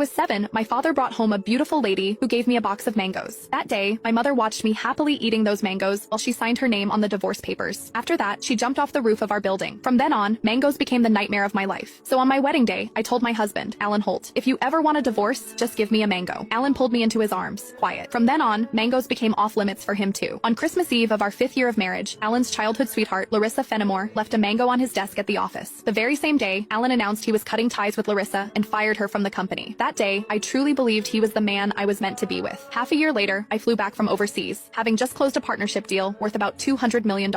was 7, my father brought home a beautiful lady who gave me a box of mangoes. That day, my mother watched me happily eating those mangoes while she signed her name on the divorce papers. After that, she jumped off the roof of our building. From then on, mangoes became the nightmare of my life. So on my wedding day, I told my husband, Alan Holt, if you ever want a divorce, just give me a mango. Alan pulled me into his arms, quiet. From then on, mangoes became off limits for him too. On Christmas Eve of our 5th year of marriage, Alan's childhood sweetheart, Larissa Fenimore, left a mango on his desk at the office. The very same day, Alan announced he was cutting ties with Larissa and fired her from the company. That day, I truly believed he was the man I was meant to be with. Half a year later, I flew back from overseas, having just closed a partnership deal worth about $200 million.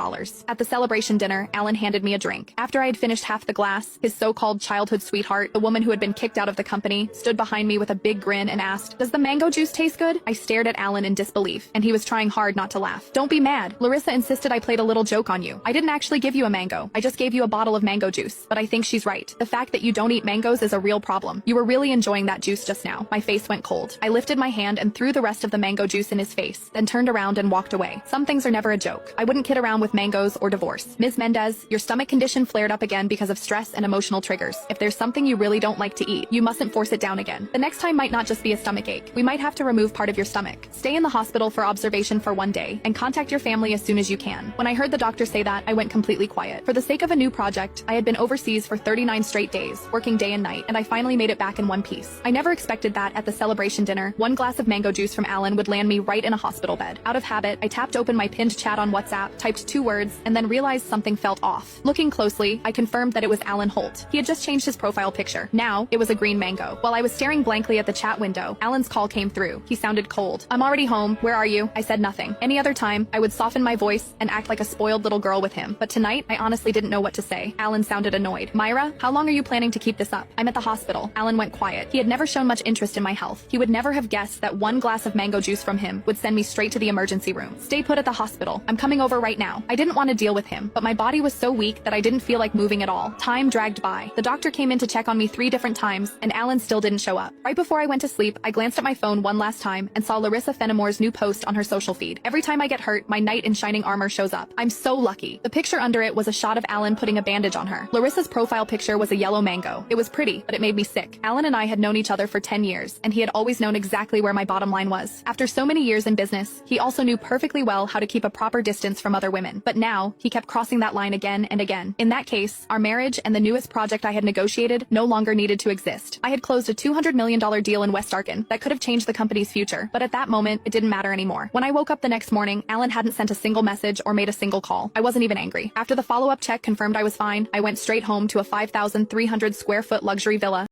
At the celebration dinner, Alan handed me a drink. After I had finished half the glass, his so-called childhood sweetheart, the woman who had been kicked out of the company, stood behind me with a big grin and asked, "Does the mango juice taste good?" I stared at Alan in disbelief, and he was trying hard not to laugh. "Don't be mad. Larissa insisted I played a little joke on you. I didn't actually give you a mango. I just gave you a bottle of mango juice. But I think she's right. The fact that you don't eat mangoes is a real problem. You were really enjoying that juice just now." My face went cold. I lifted my hand and threw the rest of the mango juice in his face, then turned around and walked away. Some things are never a joke. I wouldn't kid around with mangoes or divorce. Ms. Mendez, your stomach condition flared up again because of stress and emotional triggers. If there's something you really don't like to eat, you mustn't force it down again. The next time might not just be a stomach ache. We might have to remove part of your stomach. Stay in the hospital for observation for 1 day, and contact your family as soon as you can. When I heard the doctor say that, I went completely quiet. For the sake of a new project, I had been overseas for 39 straight days, working day and night, and I finally made it back in one piece. I never expected that at the celebration dinner, 1 glass of mango juice from Alan would land me right in a hospital bed. Out of habit, I tapped open my pinned chat on WhatsApp, typed 2 words, and then realized something felt off. Looking closely, I confirmed that it was Alan Holt. He had just changed his profile picture. Now, it was a green mango. While I was staring blankly at the chat window, Alan's call came through. He sounded cold. "I'm already home. Where are you?" I said nothing. Any other time, I would soften my voice and act like a spoiled little girl with him. But tonight, I honestly didn't know what to say. Alan sounded annoyed. "Myra, how long are you planning to keep this up?" "I'm at the hospital." Alan went quiet. He had never shown much interest in my health. He would never have guessed that 1 glass of mango juice from him would send me straight to the emergency room. "Stay put at the hospital. I'm coming over right now." I didn't want to deal with him, but my body was so weak that I didn't feel like moving at all. Time dragged by. The doctor came in to check on me 3 different times, and Alan still didn't show up. Right before I went to sleep, I glanced at my phone one last time and saw Larissa Fenimore's new post on her social feed. Every time I get hurt, my knight in shining armor shows up. I'm so lucky. The picture under it was a shot of Alan putting a bandage on her. Larissa's profile picture was a yellow mango. It was pretty, but it made me sick. Alan and I had known each other for 10 years, and he had always known exactly where my bottom line was. After so many years in business, he also knew perfectly well how to keep a proper distance from other women. But now, he kept crossing that line again and again. In that case, our marriage and the newest project I had negotiated no longer needed to exist. I had closed a $200 million deal in West Arkin that could have changed the company's future, but at that moment, it didn't matter anymore. When I woke up the next morning, Alan hadn't sent a single message or made a single call. I wasn't even angry. After the follow-up check confirmed I was fine, I went straight home to a 5,300 square foot luxury villa